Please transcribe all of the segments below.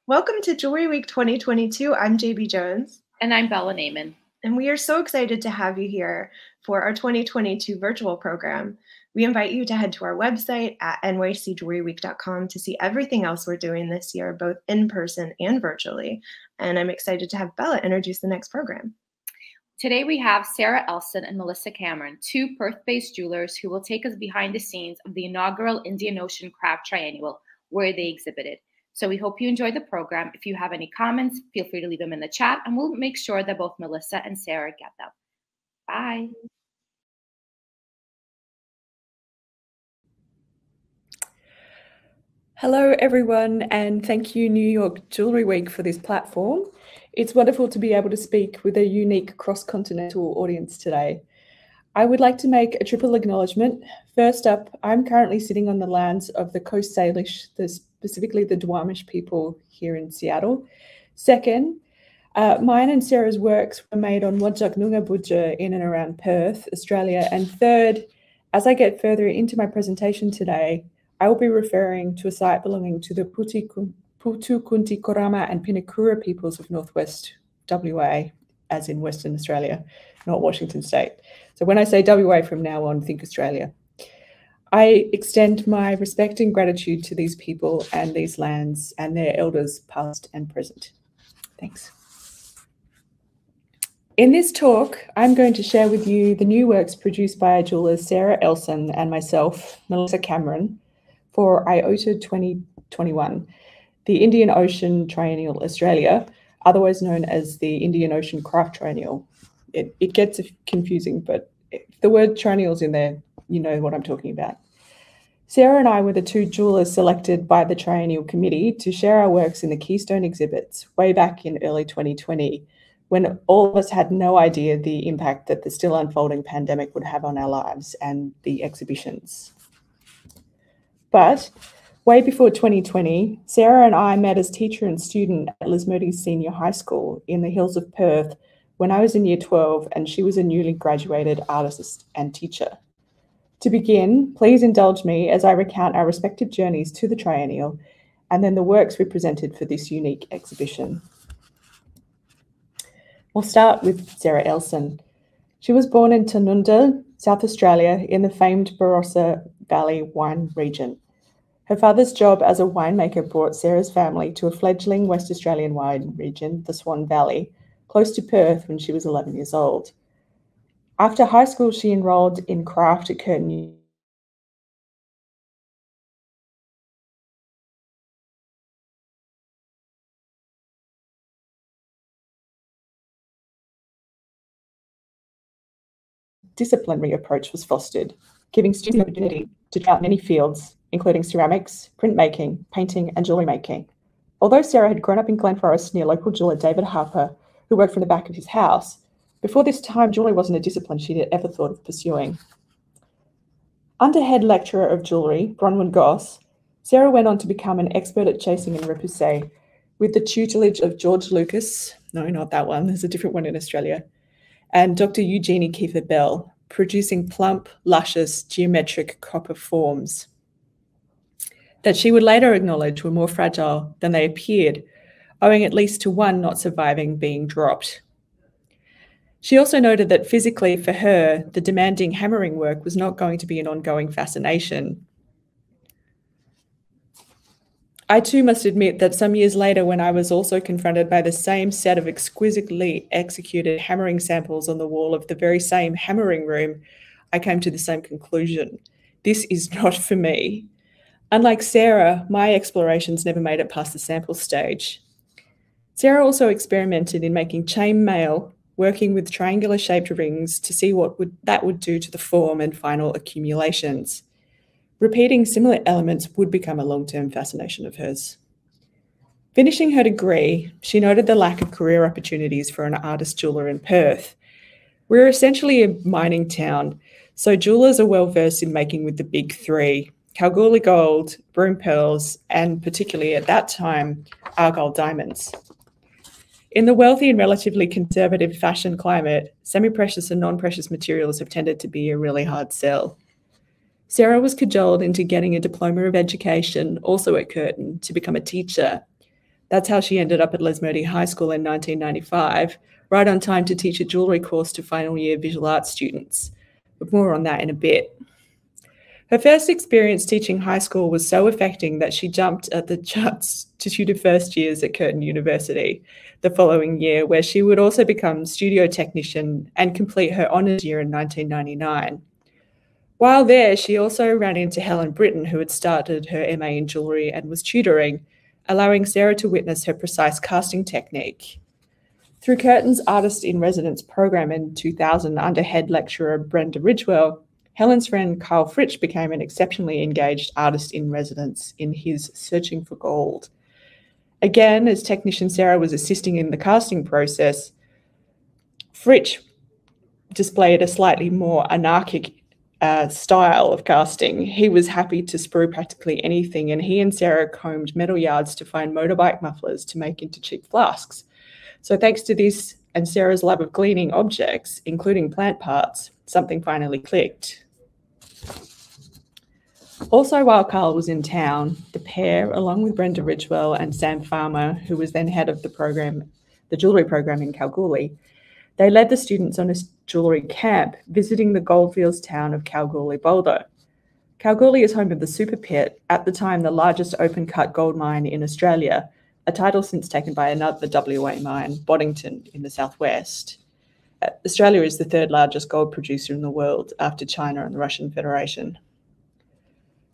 Welcome to Jewelry Week 2022. I'm JB Jones. And I'm Bella Naiman. And we are so excited to have you here for our 2022 virtual program. We invite you to head to our website at NYCJewelryWeek.com to see everything else we're doing this year, both in person and virtually. And I'm excited to have Bella introduce the next program. Today we have Sarah Elson and Melissa Cameron, two Perth-based jewelers who will take us behind the scenes of the inaugural Indian Ocean Craft Triennial, where they exhibited. So we hope you enjoy the program. If you have any comments, feel free to leave them in the chat, and we'll make sure that both Melissa and Sarah get them. Bye. Hello, everyone, and thank you, New York Jewelry Week, for this platform. It's wonderful to be able to speak with a unique cross-continental audience today. I would like to make a triple acknowledgement. First up, I'm currently sitting on the lands of the Coast Salish, specifically the Duwamish people here in Seattle. Second, mine and Sarah's works were made on Wajak Noongar Budja in and around Perth, Australia. And third, as I get further into my presentation today, I will be referring to a site belonging to the Putu Kunti Korama and Pinakura peoples of Northwest WA, as in Western Australia, not Washington State. So when I say WA from now on, think Australia. I extend my respect and gratitude to these people and these lands and their elders, past and present. Thanks. In this talk, I'm going to share with you the new works produced by our jewelers Sarah Elson and myself, Melissa Cameron, for IOTA 2021, the Indian Ocean Triennial Australia, otherwise known as the Indian Ocean Craft Triennial. It gets confusing, but if the word triennial's in there, you know what I'm talking about. Sarah and I were the two jewelers selected by the Triennial Committee to share our works in the Keystone exhibits way back in early 2020, when all of us had no idea the impact that the still unfolding pandemic would have on our lives and the exhibitions. But way before 2020, Sarah and I met as teacher and student at Lismurdy Senior High School in the hills of Perth when I was in year 12 and she was a newly graduated artist and teacher. To begin, please indulge me as I recount our respective journeys to the Triennial and then the works we presented for this unique exhibition. We'll start with Sarah Elson. She was born in Tanunda, South Australia, in the famed Barossa Valley wine region. Her father's job as a winemaker brought Sarah's family to a fledgling West Australian wine region, the Swan Valley, close to Perth when she was 11 years old. After high school, she enrolled in craft at Curtin University. Disciplinary approach was fostered, giving students the opportunity to try out many fields, including ceramics, printmaking, painting, and jewellery making. Although Sarah had grown up in Glen Forest near local jeweller David Harper, who worked from the back of his house, before this time, jewellery wasn't a discipline she'd ever thought of pursuing. Under head lecturer of jewellery, Bronwyn Goss, Sarah went on to become an expert at chasing and repoussé, with the tutelage of George Lucas, no, not that one, there's a different one in Australia, and Dr. Eugenie Kiefer Bell, producing plump, luscious, geometric copper forms that she would later acknowledge were more fragile than they appeared, owing at least to one not surviving being dropped. She also noted that physically for her, the demanding hammering work was not going to be an ongoing fascination. I too must admit that some years later, when I was also confronted by the same set of exquisitely executed hammering samples on the wall of the very same hammering room, I came to the same conclusion. This is not for me. Unlike Sarah, my explorations never made it past the sample stage. Sarah also experimented in making chain mail, working with triangular-shaped rings to see what that would do to the form and final accumulations. Repeating similar elements would become a long-term fascination of hers. Finishing her degree, she noted the lack of career opportunities for an artist jeweller in Perth. We're essentially a mining town, so jewellers are well-versed in making with the big three: Kalgoorlie gold, Broome pearls, and particularly at that time, Argyle diamonds. In the wealthy and relatively conservative fashion climate, semi-precious and non-precious materials have tended to be a really hard sell. Sarah was cajoled into getting a diploma of education, also at Curtin, to become a teacher. That's how she ended up at Lesmurdie High School in 1995, right on time to teach a jewellery course to final year visual arts students. But more on that in a bit. Her first experience teaching high school was so affecting that she jumped at the chance to tutor first years at Curtin University the following year, where she would also become studio technician and complete her honours year in 1999. While there, she also ran into Helen Britton, who had started her MA in jewellery and was tutoring, allowing Sarah to witness her precise casting technique. Through Curtin's Artist in Residence program in 2000 under head lecturer Brenda Ridgewell, Helen's friend Carl Fritsch became an exceptionally engaged artist in residence in his Searching for Gold. Again, as technician Sarah was assisting in the casting process, Fritsch displayed a slightly more anarchic style of casting. He was happy to sprue practically anything, and he and Sarah combed metal yards to find motorbike mufflers to make into cheap flasks. So thanks to this and Sarah's love of gleaning objects, including plant parts, something finally clicked. Also, while Carl was in town, the pair, along with Brenda Ridgewell and Sam Farmer, who was then head of the jewellery program in Kalgoorlie, they led the students on a jewellery camp, visiting the goldfields town of Kalgoorlie-Boulder. Kalgoorlie is home of the Super Pit, at the time the largest open-cut gold mine in Australia, a title since taken by another WA mine, Boddington, in the southwest. Australia is the third largest gold producer in the world after China and the Russian Federation.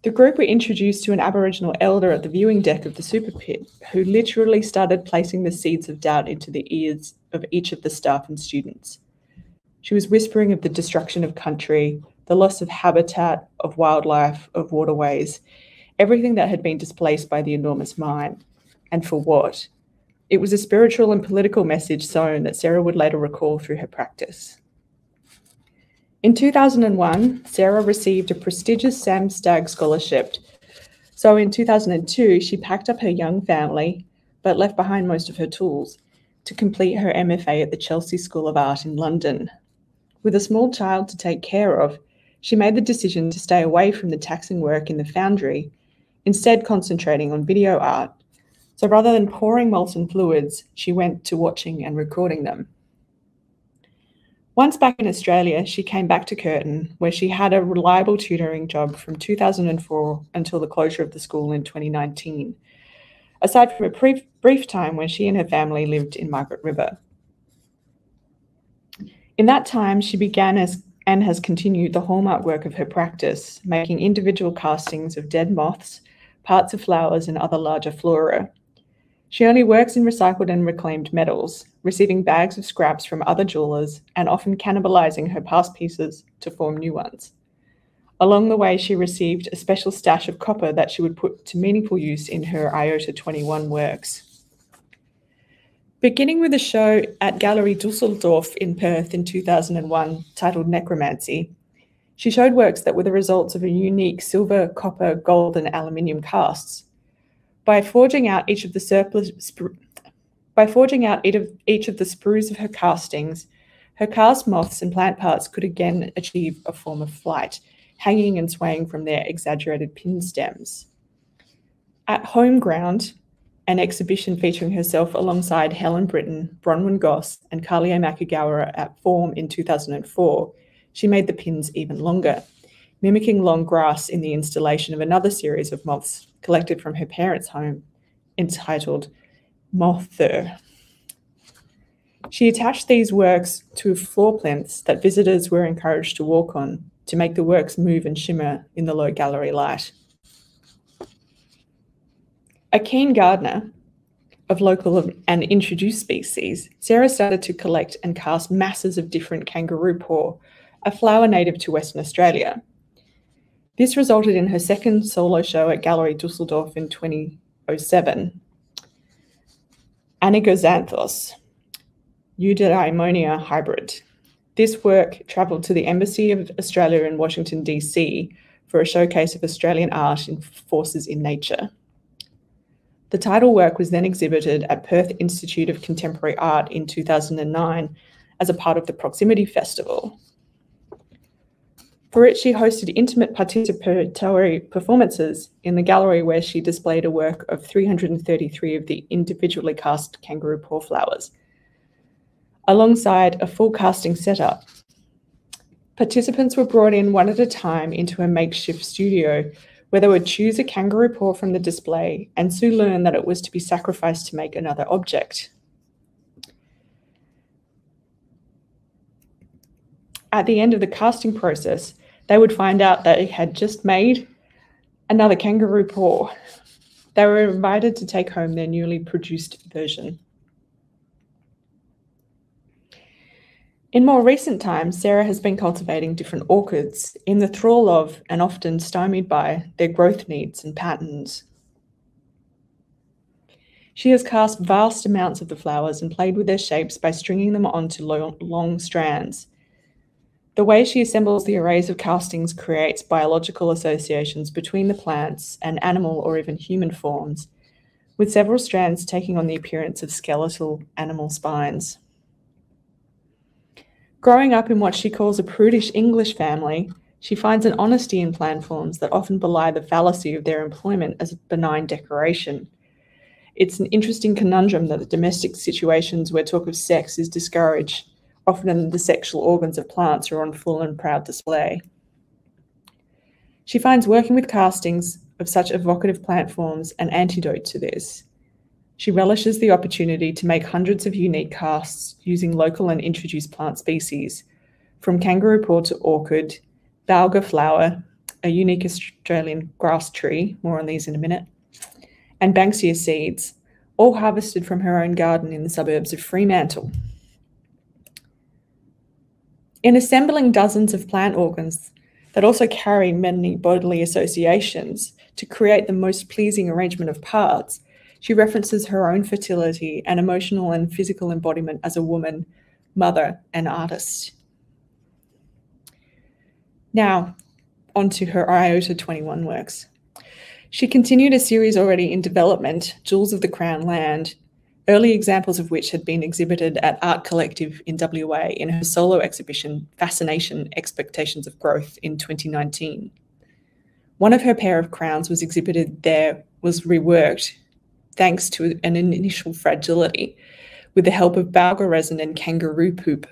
The group were introduced to an Aboriginal elder at the viewing deck of the Super Pit, who literally started placing the seeds of doubt into the ears of each of the staff and students. She was whispering of the destruction of country, the loss of habitat, of wildlife, of waterways, everything that had been displaced by the enormous mine. And for what? It was a spiritual and political message sown that Sarah would later recall through her practice. In 2001, Sarah received a prestigious Sam Stagg Scholarship. So in 2002, she packed up her young family, but left behind most of her tools, to complete her MFA at the Chelsea School of Art in London. With a small child to take care of, she made the decision to stay away from the taxing work in the foundry, instead concentrating on video art. So rather than pouring molten fluids, she went to watching and recording them. Once back in Australia, she came back to Curtin, where she had a reliable tutoring job from 2004 until the closure of the school in 2019, aside from a brief time when she and her family lived in Margaret River. In that time, she began and has continued the hallmark work of her practice, making individual castings of dead moths, parts of flowers, and other larger flora. She only works in recycled and reclaimed metals, receiving bags of scraps from other jewellers and often cannibalizing her past pieces to form new ones. Along the way, she received a special stash of copper that she would put to meaningful use in her IOTA 21 works. Beginning with a show at Gallery Dusseldorf in Perth in 2001 titled Necromancy, she showed works that were the results of a unique silver, copper, gold, and aluminium casts. By forging out each of the sprues of her castings, her cast moths and plant parts could again achieve a form of flight, hanging and swaying from their exaggerated pin stems. At Home Ground, an exhibition featuring herself alongside Helen Britton, Bronwyn Goss, and Carly Makagawa at Form in 2004, she made the pins even longer, mimicking long grass in the installation of another series of moths collected from her parents' home, entitled Mother. She attached these works to floor plinths that visitors were encouraged to walk on to make the works move and shimmer in the low gallery light. A keen gardener of local and introduced species, Sarah started to collect and cast masses of different kangaroo paw, a flower native to Western Australia. This resulted in her second solo show at Gallery Dusseldorf in 2007. Anigoxanthos, Eudaimonia hybrid. This work travelled to the Embassy of Australia in Washington, DC for a showcase of Australian art in forces in nature. The title work was then exhibited at Perth Institute of Contemporary Art in 2009 as a part of the Proximity Festival. For it, she hosted intimate participatory performances in the gallery where she displayed a work of 333 of the individually cast kangaroo paw flowers, alongside a full casting setup. Participants were brought in one at a time into a makeshift studio where they would choose a kangaroo paw from the display and soon learn that it was to be sacrificed to make another object. At the end of the casting process, they would find out that it had just made another kangaroo paw. They were invited to take home their newly produced version. In more recent times, Sarah has been cultivating different orchids in the thrall of, and often stymied by, their growth needs and patterns. She has cast vast amounts of the flowers and played with their shapes by stringing them onto long strands. The way she assembles the arrays of castings creates biological associations between the plants and animal or even human forms, with several strands taking on the appearance of skeletal animal spines. Growing up in what she calls a prudish English family, she finds an honesty in plant forms that often belie the fallacy of their employment as a benign decoration. It's an interesting conundrum that the domestic situations where talk of sex is discouraged, often the sexual organs of plants are on full and proud display. She finds working with castings of such evocative plant forms an antidote to this. She relishes the opportunity to make hundreds of unique casts using local and introduced plant species, from kangaroo paw to orchid, balga flower, a unique Australian grass tree, more on these in a minute, and banksia seeds, all harvested from her own garden in the suburbs of Fremantle. In assembling dozens of plant organs that also carry many bodily associations to create the most pleasing arrangement of parts, she references her own fertility and emotional and physical embodiment as a woman, mother, and artist. Now, onto her IOTA 21 works. She continued a series already in development, Jewels of the Crown Land, early examples of which had been exhibited at Art Collective in WA in her solo exhibition, Fascination, Expectations of Growth, in 2019. One of her pair of crowns was exhibited there, was reworked, thanks to an initial fragility, with the help of balga resin and kangaroo poop.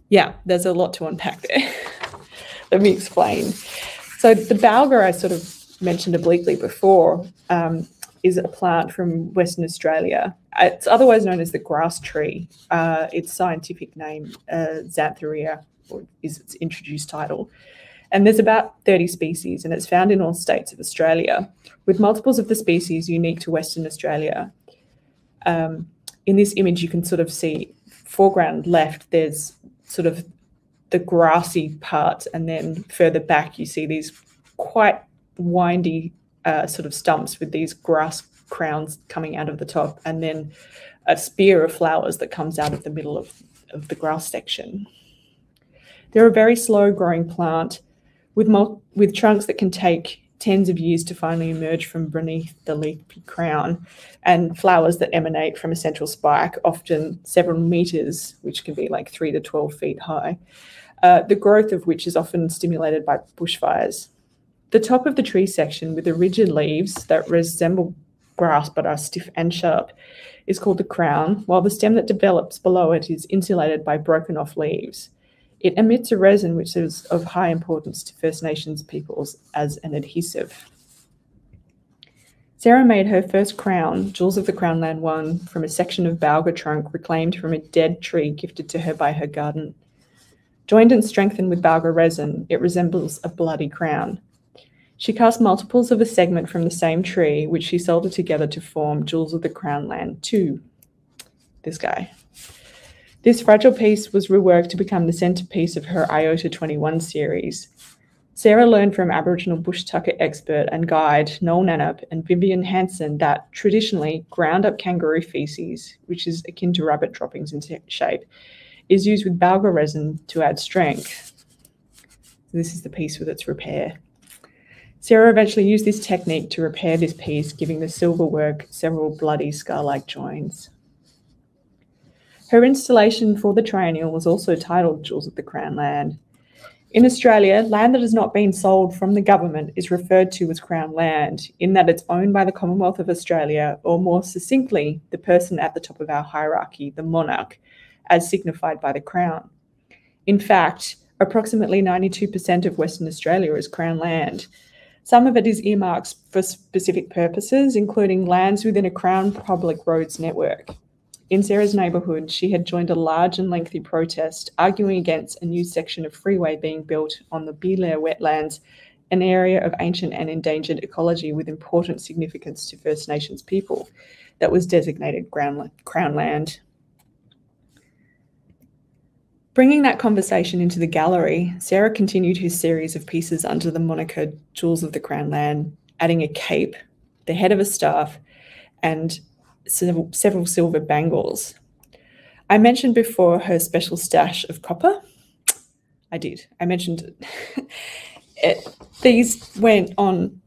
Yeah, there's a lot to unpack there. Let me explain. So the balga, I sort of mentioned obliquely before, is a plant from Western Australia. It's otherwise known as the grass tree. Its scientific name, Xanthorrhoea, is its introduced title. And there's about 30 species, and it's found in all states of Australia, with multiples of the species unique to Western Australia. In this image, you can sort of see, foreground left, there's sort of the grassy part, and then further back you see these quite windy sort of stumps with these grass crowns coming out of the top, and then a spear of flowers that comes out of the middle of the grass section. They're a very slow growing plant with trunks that can take tens of years to finally emerge from beneath the leafy crown, and flowers that emanate from a central spike, often several meters, which can be like 3 to 12 feet high, the growth of which is often stimulated by bushfires. The top of the tree section, with the rigid leaves that resemble grass but are stiff and sharp, is called the crown, while the stem that develops below it is insulated by broken off leaves. It emits a resin which is of high importance to First Nations peoples as an adhesive. Sarah made her first crown, Jewels of the Crown Land 1, from a section of balga trunk reclaimed from a dead tree gifted to her by her garden. Joined and strengthened with balga resin, it resembles a bloody crown. She cast multiples of a segment from the same tree, which she soldered together to form Jewels of the Crown Land 2. This guy. This fragile piece was reworked to become the centerpiece of her IOTA 21 series. Sarah learned from Aboriginal bush tucker expert and guide Noel Nannup and Vivian Hansen that traditionally ground-up kangaroo feces, which is akin to rabbit droppings in shape, is used with balga resin to add strength. This is the piece with its repair. Sarah eventually used this technique to repair this piece, giving the silver work several bloody scar-like joins. Her installation for the Triennial was also titled Jewels of the Crown Land. In Australia, land that has not been sold from the government is referred to as Crown land, in that it's owned by the Commonwealth of Australia, or more succinctly, the person at the top of our hierarchy, the monarch, as signified by the Crown. In fact, approximately 92% of Western Australia is Crown land. Some of it is earmarked for specific purposes, including lands within a Crown public roads network. In Sarah's neighbourhood, she had joined a large and lengthy protest arguing against a new section of freeway being built on the Belair wetlands, an area of ancient and endangered ecology with important significance to First Nations people that was designated Crown land. Bringing that conversation into the gallery, Sarah continued her series of pieces under the moniker Jewels of the Crown Land, adding a cape, the head of a staff, and several silver bangles. I mentioned before her special stash of copper. I did. I mentioned it. These went on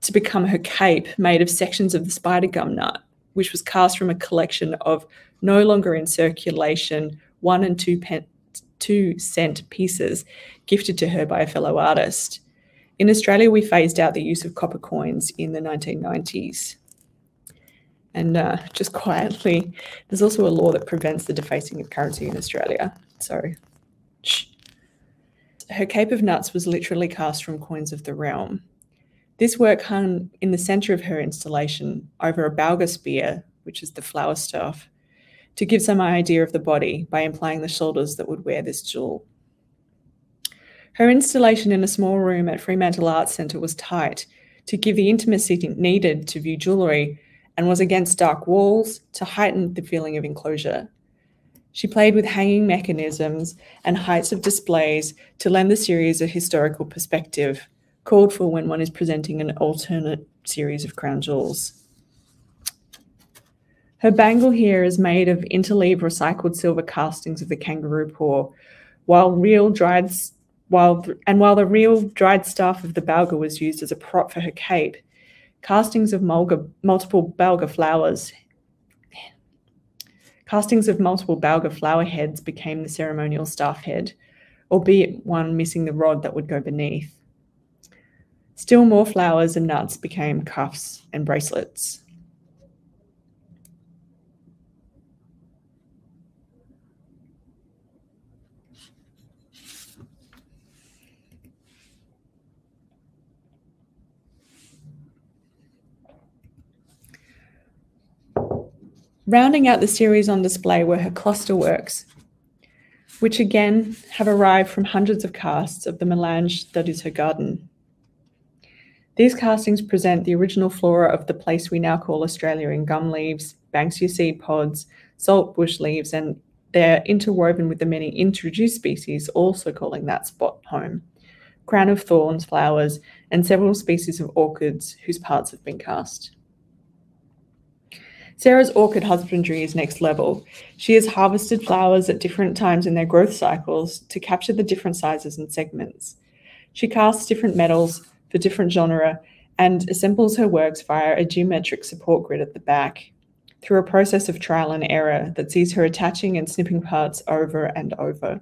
to become her cape, made of sections of the spider gum nut, which was cast from a collection of no longer in circulation 1 and 2 cent pieces gifted to her by a fellow artist. In Australia, we phased out the use of copper coins in the 1990s. And just quietly, there's also a law that prevents the defacing of currency in Australia. So, shh. Her cape of nuts was literally cast from coins of the realm. This work hung in the centre of her installation over a balga spear, which is the flower staff, to give some idea of the body by implying the shoulders that would wear this jewel. Her installation in a small room at Fremantle Arts Centre was tight to give the intimacy needed to view jewellery, and was against dark walls to heighten the feeling of enclosure. She played with hanging mechanisms and heights of displays to lend the series a historical perspective, called for when one is presenting an alternate series of crown jewels. Her bangle here is made of interleave recycled silver castings of the kangaroo paw, while the real dried staff of the balga was used as a prop for her cape. Castings of multiple balga flower heads became the ceremonial staff head, albeit one missing the rod that would go beneath. Still more flowers and nuts became cuffs and bracelets. Rounding out the series on display were her cluster works, which again have arrived from hundreds of casts of the melange that is her garden. These castings present the original flora of the place we now call Australia in gum leaves, banksia seed pods, salt bush leaves, and they're interwoven with the many introduced species, also calling that spot home, crown of thorns, flowers, and several species of orchids whose parts have been cast. Sarah's orchid husbandry is next level. She has harvested flowers at different times in their growth cycles to capture the different sizes and segments. She casts different metals for different genre and assembles her works via a geometric support grid at the back, through a process of trial and error that sees her attaching and snipping parts over and over.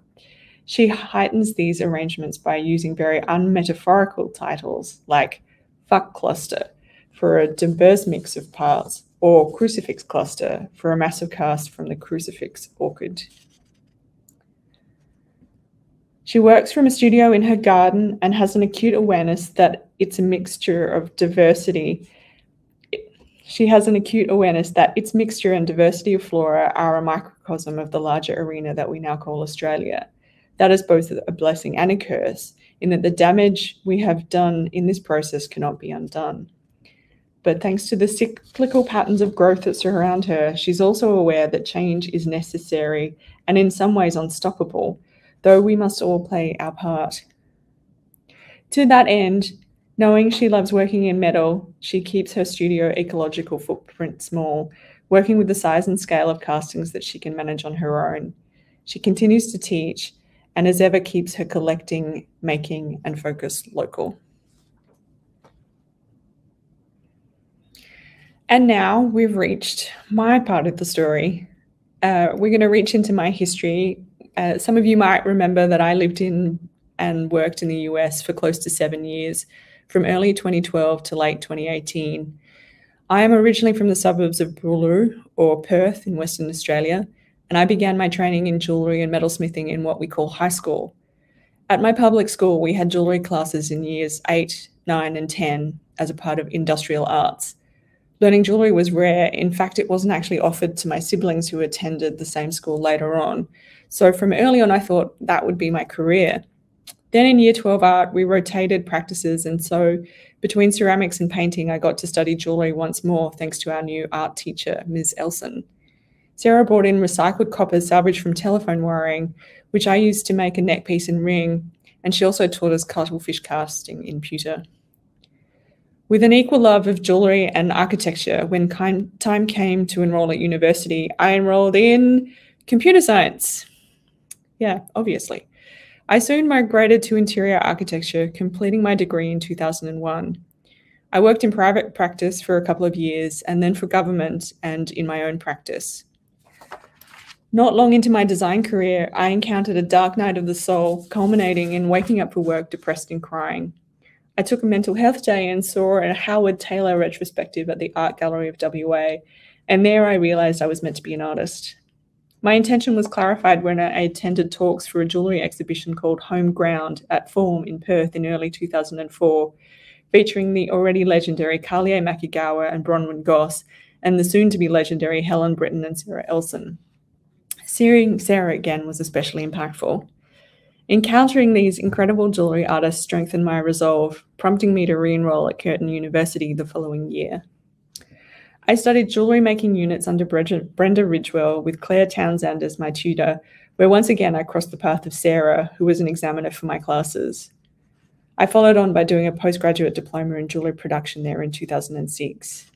She heightens these arrangements by using very unmetaphorical titles like fuck cluster for a diverse mix of parts, or crucifix cluster for a massive cast from the crucifix orchid. She works from a studio in her garden and has an acute awareness that it's a mixture of diversity. She has an acute awareness that its mixture and diversity of flora are a microcosm of the larger arena that we now call Australia. That is both a blessing and a curse, in that the damage we have done in this process cannot be undone. But thanks to the cyclical patterns of growth that surround her, she's also aware that change is necessary and in some ways unstoppable, though we must all play our part. To that end, knowing she loves working in metal, she keeps her studio ecological footprint small, working with the size and scale of castings that she can manage on her own. She continues to teach and as ever keeps her collecting, making, and focus local. And now we've reached my part of the story. We're going to reach into my history. Some of you might remember that I lived in and worked in the US for close to 7 years, from early 2012 to late 2018. I am originally from the suburbs of Boolaroo, or Perth in Western Australia, and I began my training in jewellery and metalsmithing in what we call high school. At my public school, we had jewellery classes in years 8, 9 and 10 as a part of industrial arts. Learning jewellery was rare. In fact, it wasn't actually offered to my siblings who attended the same school later on. So from early on, I thought that would be my career. Then in year 12 art, we rotated practices, and so between ceramics and painting, I got to study jewellery once more thanks to our new art teacher, Ms. Elson. Sarah brought in recycled copper salvaged from telephone wiring, which I used to make a neckpiece and ring, and she also taught us cuttlefish casting in pewter. With an equal love of jewellery and architecture, when time came to enrol at university, I enrolled in computer science. Yeah, obviously. I soon migrated to interior architecture, completing my degree in 2001. I worked in private practice for a couple of years and then for government and in my own practice. Not long into my design career, I encountered a dark night of the soul, culminating in waking up for work depressed and crying. I took a mental health day and saw a Howard Taylor retrospective at the Art Gallery of WA, and there I realised I was meant to be an artist. My intention was clarified when I attended talks for a jewellery exhibition called Home Ground at Form in Perth in early 2004, featuring the already legendary Carlier Makigawa and Bronwyn Goss, and the soon-to-be legendary Helen Britton and Sarah Elson. Seeing Sarah again was especially impactful. Encountering these incredible jewellery artists strengthened my resolve, prompting me to re-enroll at Curtin University the following year. I studied jewellery making units under Brenda Ridgewell with Claire Townsend as my tutor, where once again I crossed the path of Sarah, who was an examiner for my classes. I followed on by doing a postgraduate diploma in jewellery production there in 2006.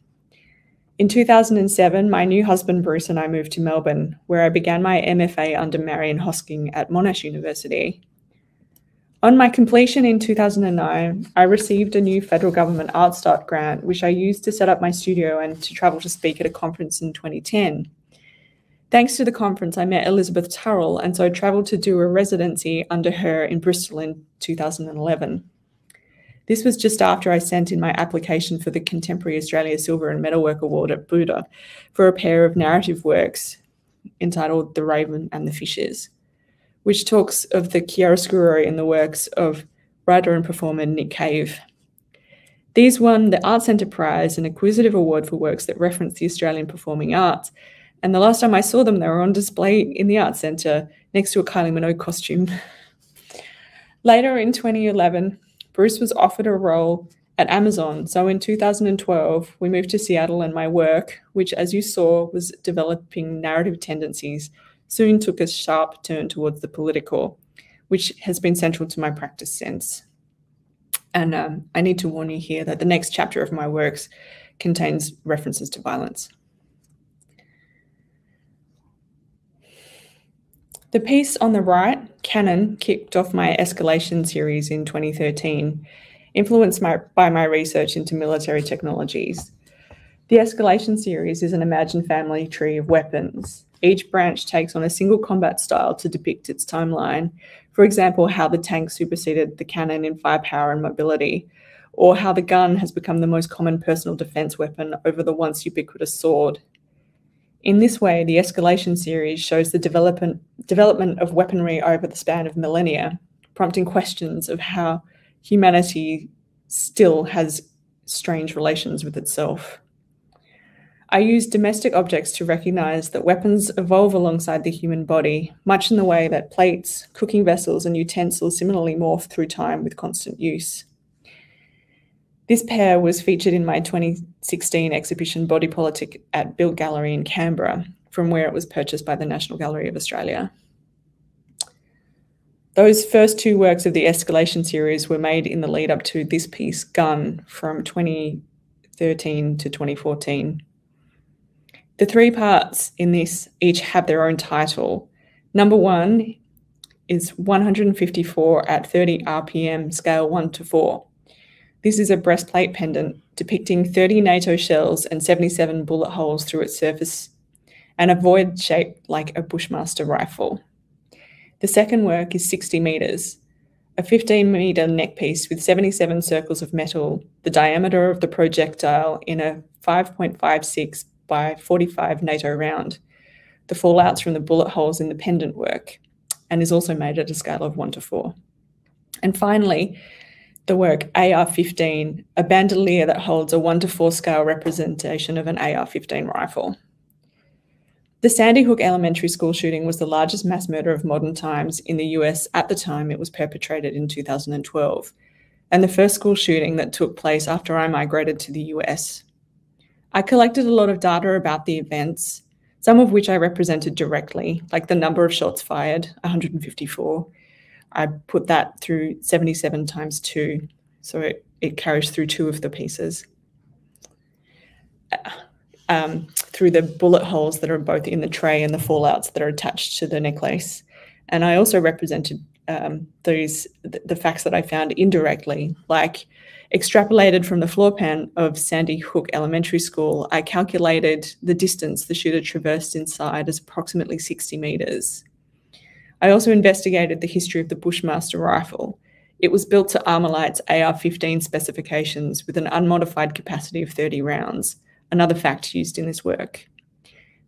In 2007, my new husband Bruce and I moved to Melbourne, where I began my MFA under Marion Hosking at Monash University. On my completion in 2009, I received a new federal government Art Start grant, which I used to set up my studio and to travel to speak at a conference in 2010. Thanks to the conference, I met Elizabeth Turrell, and so I travelled to do a residency under her in Bristol in 2011. This was just after I sent in my application for the Contemporary Australia Silver and Metalwork Award at Buddha for a pair of narrative works entitled The Raven and the Fishes, which talks of the chiaroscuro in the works of writer and performer Nick Cave. These won the Arts Centre Prize, an acquisitive award for works that reference the Australian performing arts, and the last time I saw them, they were on display in the Arts Centre next to a Kylie Minogue costume. Later in 2011, Bruce was offered a role at Amazon, so in 2012, we moved to Seattle, and my work, which as you saw was developing narrative tendencies, soon took a sharp turn towards the political, which has been central to my practice since. And I need to warn you here that the next chapter of my works contains references to violence. The piece on the right, Canon, kicked off my escalation series in 2013, influenced by my research into military technologies. The escalation series is an imagined family tree of weapons. Each branch takes on a single combat style to depict its timeline. For example, how the tank superseded the cannon in firepower and mobility, or how the gun has become the most common personal defense weapon over the once ubiquitous sword. In this way, the escalation series shows the development of weaponry over the span of millennia, prompting questions of how humanity still has strange relations with itself. I use domestic objects to recognise that weapons evolve alongside the human body, much in the way that plates, cooking vessels, and utensils similarly morph through time with constant use. This pair was featured in my 2016 exhibition Body Politic at Built Gallery in Canberra, from where it was purchased by the National Gallery of Australia. Those first two works of the escalation series were made in the lead up to this piece, Gun, from 2013 to 2014. The three parts in this each have their own title. Number 1 is 154 at 30 RPM, scale 1 to 4. This is a breastplate pendant depicting 30 NATO shells and 77 bullet holes through its surface and a void shaped like a Bushmaster rifle. The second work is 60 metres, a 15-metre neckpiece with 77 circles of metal, the diameter of the projectile in a 5.56 by 45 NATO round, the fallouts from the bullet holes in the pendant work, and is also made at a scale of 1:4. And finally, the work AR-15, a bandolier that holds a 1:4 scale representation of an AR-15 rifle. The Sandy Hook Elementary School shooting was the largest mass murder of modern times in the US at the time it was perpetrated in 2012, and the first school shooting that took place after I migrated to the US. I collected a lot of data about the events, some of which I represented directly, like the number of shots fired, 154. I put that through 77 times 2, so it carries through 2 of the pieces. Through the bullet holes that are both in the tray and the fallouts that are attached to the necklace. And I also represented the facts that I found indirectly, like extrapolated from the floor plan of Sandy Hook Elementary School, I calculated the distance the shooter traversed inside as approximately 60 metres. I also investigated the history of the Bushmaster rifle. It was built to Armalite's AR-15 specifications with an unmodified capacity of 30 rounds, another fact used in this work.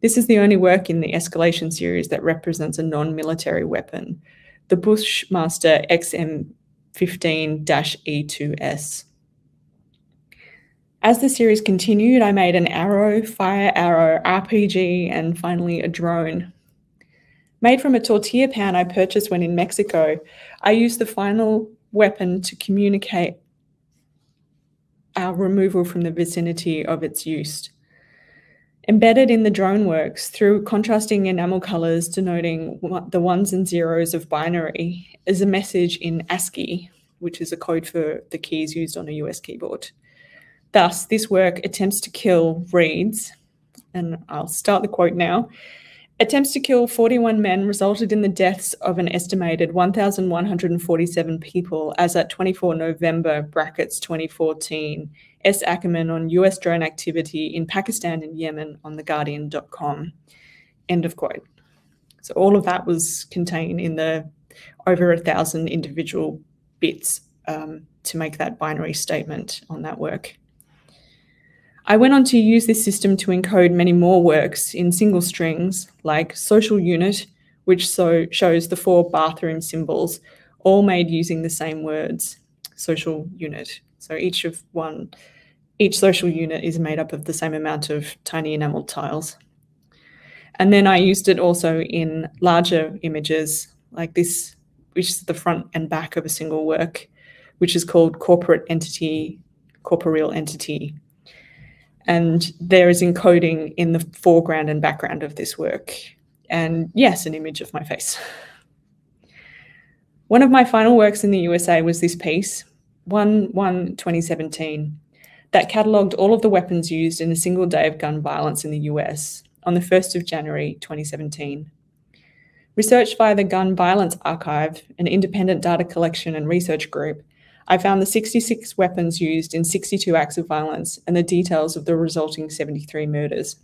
This is the only work in the escalation series that represents a non-military weapon, the Bushmaster XM15-E2S. As the series continued, I made an arrow, fire arrow, RPG, and finally a drone. Made from a tortilla pan I purchased when in Mexico, I used the final weapon to communicate our removal from the vicinity of its use. Embedded in the drone works, through contrasting enamel colours denoting the ones and zeros of binary, is a message in ASCII, which is a code for the keys used on a US keyboard. Thus, this work attempts to kill reads, and I'll start the quote now, attempts to kill 41 men resulted in the deaths of an estimated 1,147 people as at 24 November brackets 2014. S. Ackerman on US drone activity in Pakistan and Yemen on theguardian.com. End of quote. So all of that was contained in the over 1,000 individual bits to make that binary statement on that work. I went on to use this system to encode many more works in single strings, like social unit, which shows the 4 bathroom symbols, all made using the same words, social unit. So each social unit is made up of the same amount of tiny enameled tiles. And then I used it also in larger images like this, which is the front and back of a single work, which is called corporeal entity. And there is encoding in the foreground and background of this work. And yes, an image of my face. One of my final works in the USA was this piece, 1/1/2017, that catalogued all of the weapons used in a single day of gun violence in the US on the 1st of January 2017. Researched via the Gun Violence Archive, an independent data collection and research group, I found the 66 weapons used in 62 acts of violence and the details of the resulting 73 murders.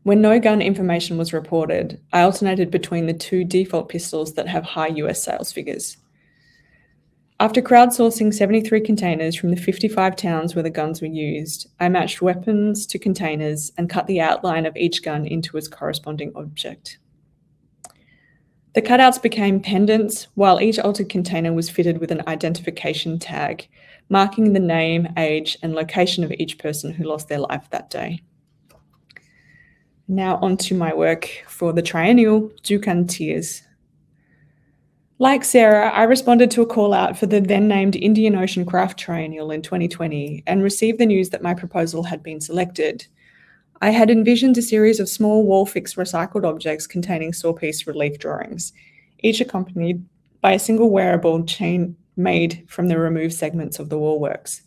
When no gun information was reported, I alternated between the 2 default pistols that have high US sales figures. After crowdsourcing 73 containers from the 55 towns where the guns were used, I matched weapons to containers and cut the outline of each gun into its corresponding object. The cutouts became pendants, while each altered container was fitted with an identification tag, marking the name, age, and location of each person who lost their life that day. Now on to my work for the Triennial, Jukan Tears. Like Sarah, I responded to a call out for the then named Indian Ocean Craft Triennial in 2020 and received the news that my proposal had been selected. I had envisioned a series of small wall-fixed recycled objects containing saw-piece relief drawings, each accompanied by a single wearable chain made from the removed segments of the wall works.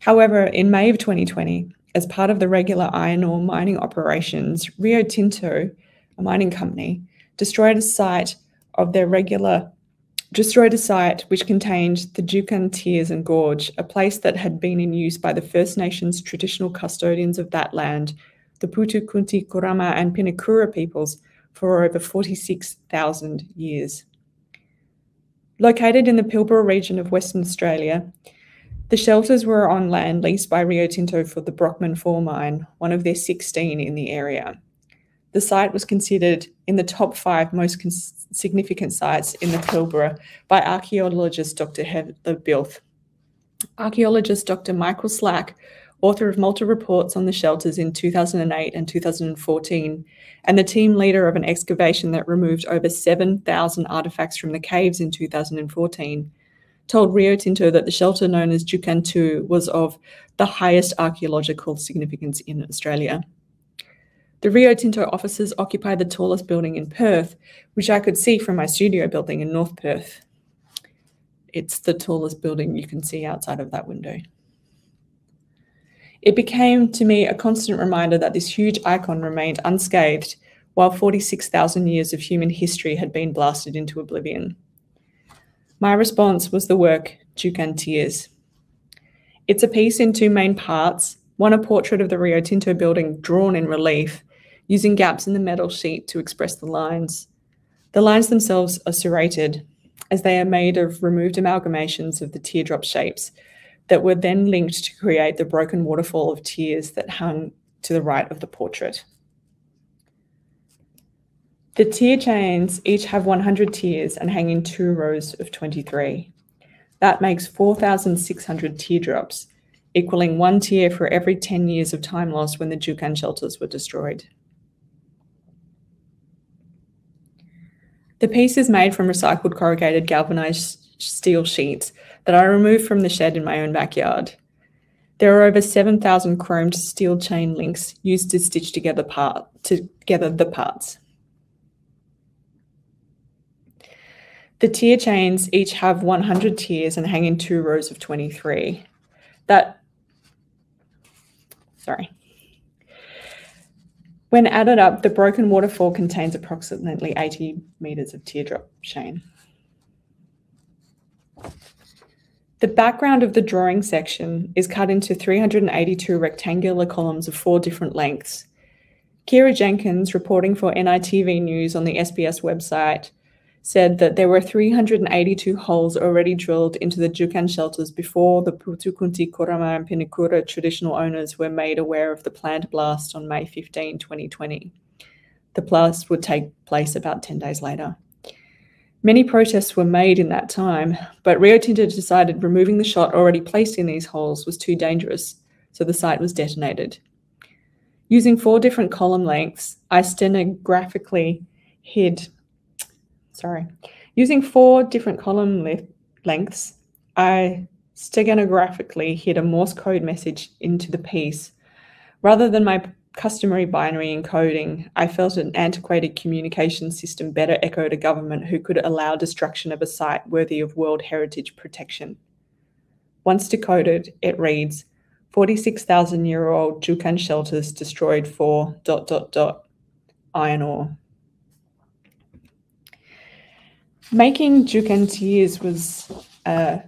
However, in May of 2020, as part of the regular iron ore mining operations, Rio Tinto, a mining company, destroyed a site which contained the Jukan Tears and Gorge, a place that had been in use by the First Nations traditional custodians of that land, the Putu Kunti Kurama and Pinakura peoples, for over 46,000 years. Located in the Pilbara region of Western Australia, the shelters were on land leased by Rio Tinto for the Brockman 4 mine, one of their 16 in the area. The site was considered in the top 5 most significant sites in the Pilbara by archaeologist Dr. Heather Bilth. Archaeologist Dr. Michael Slack, author of multiple reports on the shelters in 2008 and 2014, and the team leader of an excavation that removed over 7,000 artefacts from the caves in 2014, told Rio Tinto that the shelter known as Jukan 2 was of the highest archaeological significance in Australia. The Rio Tinto offices occupy the tallest building in Perth, which I could see from my studio building in North Perth. It's the tallest building you can see outside of that window. It became to me a constant reminder that this huge icon remained unscathed while 46,000 years of human history had been blasted into oblivion. My response was the work Jukan Tears. It's a piece in 2 main parts, one a portrait of the Rio Tinto building drawn in relief, using gaps in the metal sheet to express the lines. The lines themselves are serrated, as they are made of removed amalgamations of the teardrop shapes that were then linked to create the broken waterfall of tears that hung to the right of the portrait. The tear chains each have 100 tears and hang in 2 rows of 23. That makes 4,600 teardrops, equaling 1 tear for every 10 years of time lost when the Jukan shelters were destroyed. The piece is made from recycled corrugated galvanized steel sheets that I removed from the shed in my own backyard. There are over 7,000 chromed steel chain links used to stitch together the parts. The tear chains each have 100 tears and hang in 2 rows of 23. When added up, the broken waterfall contains approximately 80 metres of teardrop chain. The background of the drawing section is cut into 382 rectangular columns of 4 different lengths. Kira Jenkins, reporting for NITV News on the SBS website, said that there were 382 holes already drilled into the Jukan shelters before the Putukunti Kurama and Pinikura traditional owners were made aware of the planned blast on May 15, 2020. The blast would take place about 10 days later. Many protests were made in that time, but Rio Tinto decided removing the shot already placed in these holes was too dangerous, so the site was detonated. Using 4 different column lengths, I stenographically hid Using 4 different column lengths, I stenographically hid a Morse code message into the piece. Rather than my customary binary encoding, I felt an antiquated communication system better echoed a government who could allow destruction of a site worthy of World Heritage protection. Once decoded, it reads, 46,000-year-old Jukan shelters destroyed for ... iron ore. Making Jukan Tears was a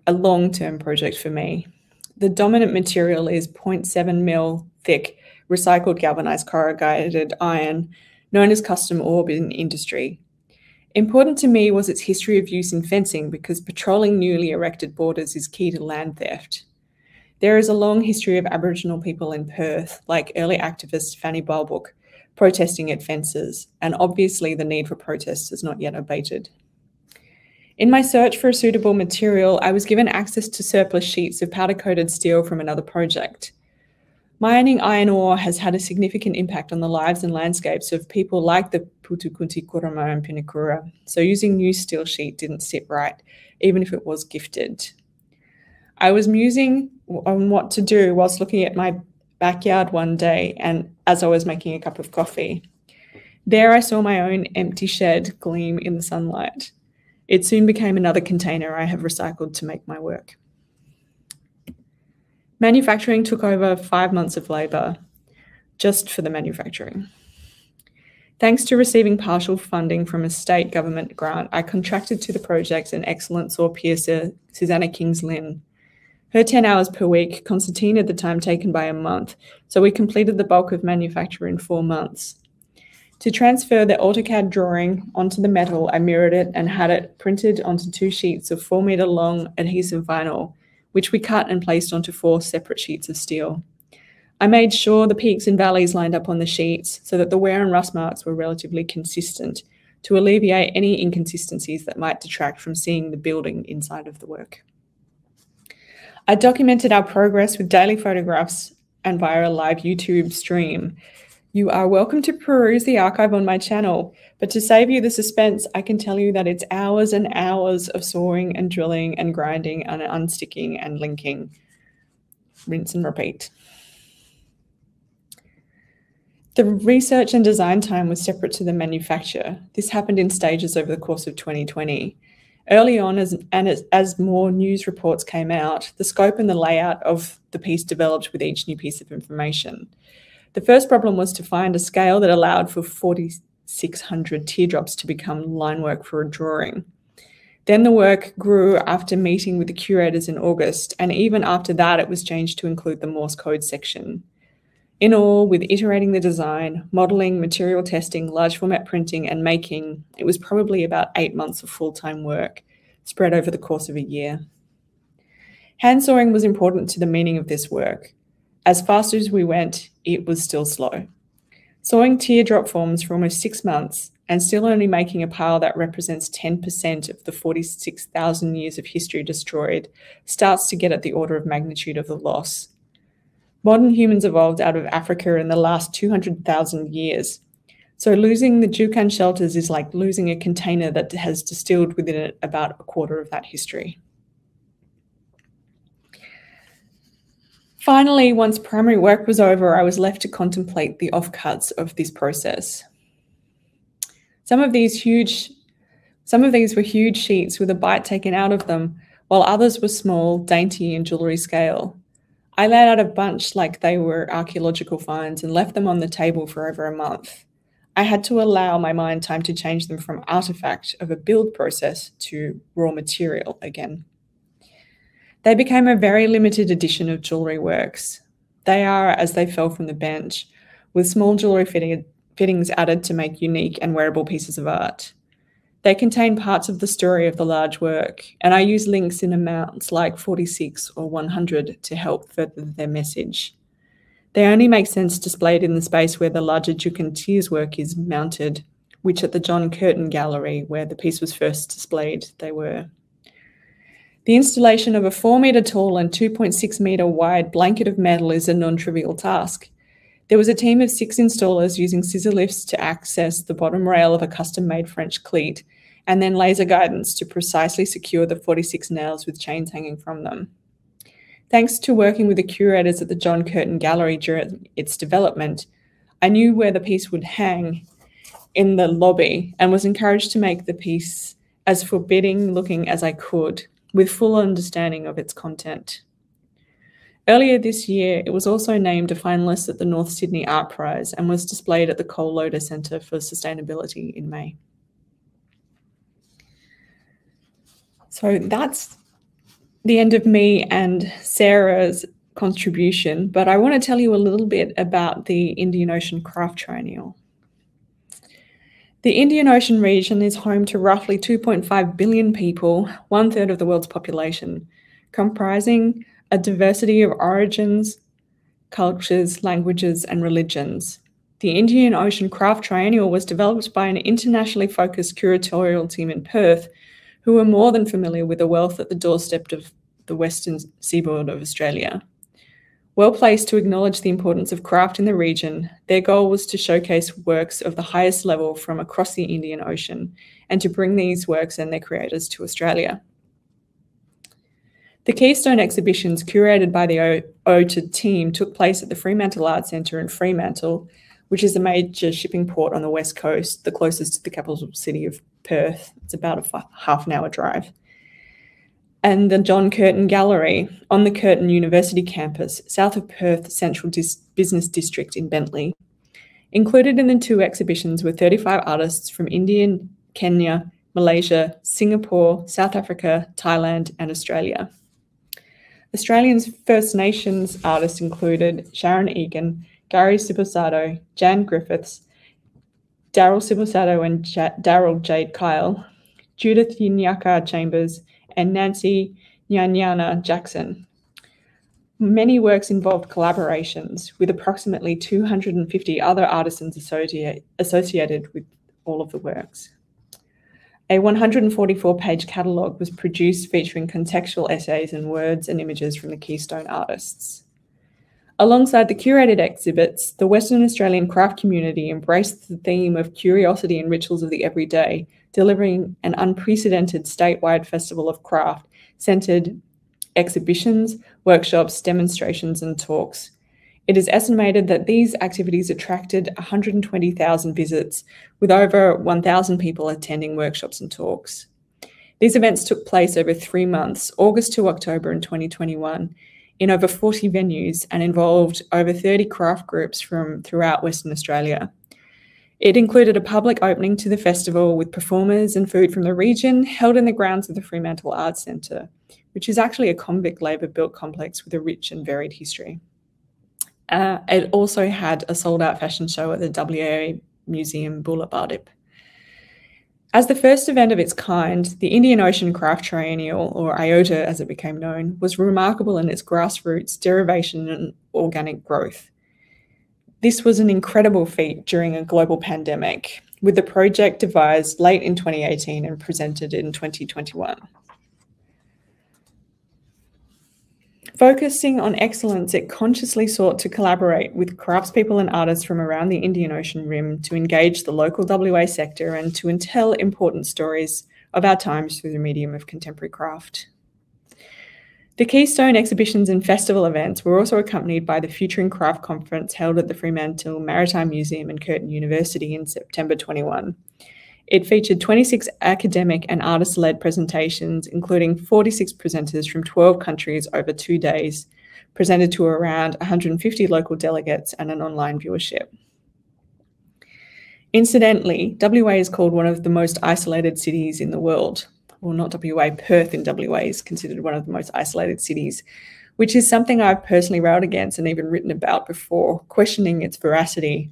long-term project for me. The dominant material is 0.7 mil thick recycled galvanized corrugated iron, known as custom orb in industry. Important to me was its history of use in fencing because patrolling newly erected borders is key to land theft. There is a long history of Aboriginal people in Perth, like early activist Fanny Balbook, protesting at fences, and obviously the need for protests has not yet abated. In my search for a suitable material, I was given access to surplus sheets of powder-coated steel from another project. Mining iron ore has had a significant impact on the lives and landscapes of people like the Putukunti Kurama and Pinikura, so using new steel sheet didn't sit right, even if it was gifted. I was musing on what to do whilst looking at my backyard one day and as I was making a cup of coffee. There I saw my own empty shed gleam in the sunlight. It soon became another container I have recycled to make my work. Manufacturing took over 5 months of labour, just for the manufacturing. Thanks to receiving partial funding from a state government grant, I contracted to the project an excellent saw piercer, Susanna Kings-Lynn. Her 10 hours per week concertinaed the time taken by a month, so we completed the bulk of manufacture in 4 months. To transfer the AutoCAD drawing onto the metal, I mirrored it and had it printed onto 2 sheets of 4-meter long adhesive vinyl, which we cut and placed onto 4 separate sheets of steel. I made sure the peaks and valleys lined up on the sheets so that the wear and rust marks were relatively consistent to alleviate any inconsistencies that might detract from seeing the building inside of the work. I documented our progress with daily photographs and via a live YouTube stream. You are welcome to peruse the archive on my channel, but to save you the suspense, I can tell you that it's hours and hours of sawing and drilling and grinding and unsticking and linking. Rinse and repeat. The research and design time was separate to the manufacture. This happened in stages over the course of 2020. Early on, as more news reports came out, the scope and the layout of the piece developed with each new piece of information. The first problem was to find a scale that allowed for 4,600 teardrops to become line work for a drawing. Then the work grew after meeting with the curators in August, and even after that, it was changed to include the Morse code section. In all, with iterating the design, modelling, material testing, large format printing, and making, it was probably about 8 months of full-time work, spread over the course of a year. Hand sawing was important to the meaning of this work. As fast as we went, it was still slow. Sawing teardrop forms for almost 6 months and still only making a pile that represents 10% of the 46,000 years of history destroyed starts to get at the order of magnitude of the loss. Modern humans evolved out of Africa in the last 200,000 years. So losing the Jukan shelters is like losing a container that has distilled within it about a quarter of that history. Finally, once primary work was over, I was left to contemplate the offcuts of this process. Some of these were huge sheets with a bite taken out of them, while others were small, dainty, and jewellery scale. I laid out a bunch like they were archaeological finds and left them on the table for over a month. I had to allow my mind time to change them from artifact of a build process to raw material again. They became a very limited edition of jewellery works. They are as they fell from the bench, with small jewellery fittings added to make unique and wearable pieces of art. They contain parts of the story of the large work, and I use links in amounts like 46 or 100 to help further their message. They only make sense displayed in the space where the larger Jukan Tears work is mounted, which at the John Curtin Gallery, where the piece was first displayed, they were. The installation of a 4-meter tall and 2.6 meter wide blanket of metal is a non-trivial task. There was a team of 6 installers using scissor lifts to access the bottom rail of a custom-made French cleat, and then laser guidance to precisely secure the 46 nails with chains hanging from them. Thanks to working with the curators at the John Curtin Gallery during its development, I knew where the piece would hang in the lobby and was encouraged to make the piece as forbidding looking as I could, with full understanding of its content. Earlier this year, it was also named a finalist at the North Sydney Art Prize and was displayed at the Cole Loader Centre for Sustainability in May. So that's the end of me and Sarah's contribution, but I want to tell you a little bit about the Indian Ocean Craft Triennial. The Indian Ocean region is home to roughly 2.5 billion people, 1/3 of the world's population, comprising a diversity of origins, cultures, languages, and religions. The Indian Ocean Craft Triennial was developed by an internationally focused curatorial team in Perth who were more than familiar with the wealth at the doorstep of the western seaboard of Australia. Well placed to acknowledge the importance of craft in the region, their goal was to showcase works of the highest level from across the Indian Ocean and to bring these works and their creators to Australia. The Keystone exhibitions curated by the IOTA team took place at the Fremantle Arts Centre in Fremantle, which is a major shipping port on the west coast, the closest to the capital city of Perth. It's about a half-an-hour drive. And the John Curtin Gallery on the Curtin University campus, south of Perth Central Business District in Bentley. Included in the 2 exhibitions were 35 artists from India, Kenya, Malaysia, Singapore, South Africa, Thailand, and Australia. Australians First Nations artists included Sharon Egan, Gary Siposado, Jan Griffiths, Daryl Sibosato and Daryl Jade Kyle, Judith Yinyaka Chambers, and Nancy Nyanyana Jackson. Many works involved collaborations with approximately 250 other artisans associated with all of the works. A 144-page catalogue was produced featuring contextual essays and words and images from the Keystone artists. Alongside the curated exhibits, the Western Australian craft community embraced the theme of curiosity and rituals of the everyday, delivering an unprecedented statewide festival of craft centred exhibitions, workshops, demonstrations, and talks. It is estimated that these activities attracted 120,000 visits, with over 1,000 people attending workshops and talks. These events took place over 3 months, August to October in 2021, in over 40 venues and involved over 30 craft groups from throughout Western Australia. It included a public opening to the festival with performers and food from the region held in the grounds of the Fremantle Arts Centre, which is actually a convict labour-built complex with a rich and varied history. It also had a sold-out fashion show at the WA Museum Bulabarip. As the first event of its kind, the Indian Ocean Craft Triennial, or IOTA as it became known, was remarkable in its grassroots, derivation and organic growth. This was an incredible feat during a global pandemic, with the project devised late in 2018 and presented in 2021. Focusing on excellence, it consciously sought to collaborate with craftspeople and artists from around the Indian Ocean Rim to engage the local WA sector and to tell important stories of our times through the medium of contemporary craft. The Keystone exhibitions and festival events were also accompanied by the Future in Craft conference held at the Fremantle Maritime Museum and Curtin University in September 21. It featured 26 academic and artist-led presentations, including 46 presenters from 12 countries over 2 days, presented to around 150 local delegates and an online viewership. Incidentally, WA is called one of the most isolated cities in the world. Well, not WA, Perth in WA is considered one of the most isolated cities, which is something I've personally railed against and even written about before, questioning its veracity.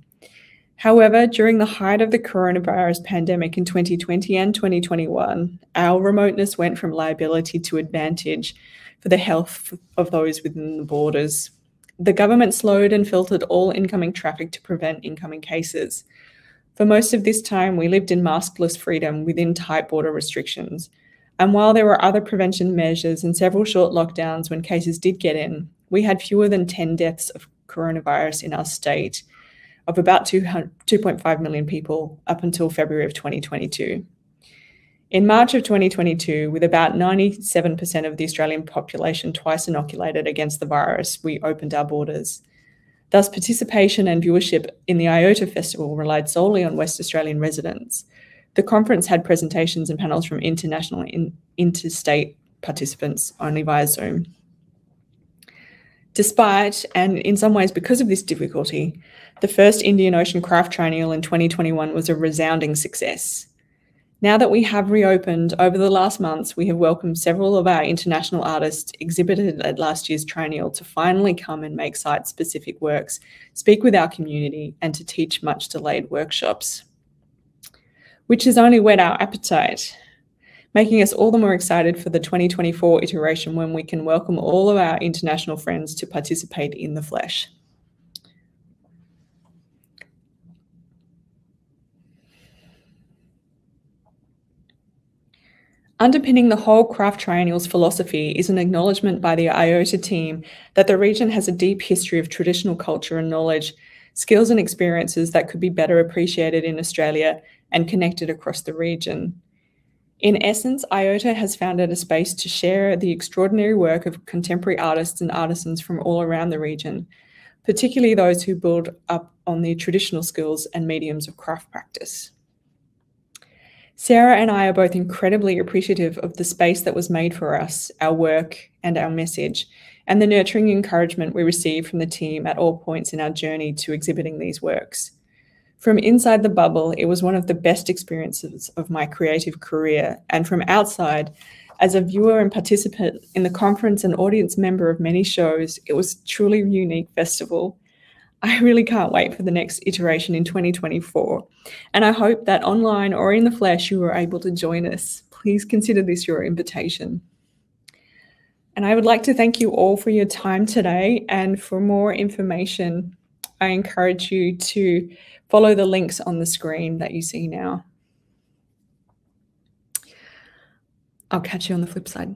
However, during the height of the coronavirus pandemic in 2020 and 2021, our remoteness went from liability to advantage for the health of those within the borders. The government slowed and filtered all incoming traffic to prevent incoming cases. For most of this time, we lived in maskless freedom within tight border restrictions. And while there were other prevention measures and several short lockdowns when cases did get in, we had fewer than 10 deaths of coronavirus in our state, of about 2.5 million people up until February of 2022. In March of 2022, with about 97% of the Australian population twice inoculated against the virus, we opened our borders. Thus, participation and viewership in the IOTA Festival relied solely on West Australian residents. The conference had presentations and panels from international and interstate participants only via Zoom. Despite, and in some ways because of this difficulty, the first Indian Ocean Craft Triennial in 2021 was a resounding success. Now that we have reopened, over the last months, we have welcomed several of our international artists exhibited at last year's Triennial to finally come and make site-specific works, speak with our community, and to teach much-delayed workshops, which has only whet our appetite, making us all the more excited for the 2024 iteration when we can welcome all of our international friends to participate in the flesh. Underpinning the whole Craft Triennial's philosophy is an acknowledgement by the IOTA team that the region has a deep history of traditional culture and knowledge, skills and experiences that could be better appreciated in Australia and connected across the region. In essence, IOTA has founded a space to share the extraordinary work of contemporary artists and artisans from all around the region, particularly those who build up on the traditional skills and mediums of craft practice. Sarah and I are both incredibly appreciative of the space that was made for us, our work and our message, and the nurturing encouragement we received from the team at all points in our journey to exhibiting these works. From inside the bubble, it was one of the best experiences of my creative career, and from outside, as a viewer and participant in the conference and audience member of many shows, it was truly a unique festival. I really can't wait for the next iteration in 2024. And I hope that online or in the flesh you are able to join us. Please consider this your invitation. And I would like to thank you all for your time today. And for more information, I encourage you to follow the links on the screen that you see now. I'll catch you on the flip side.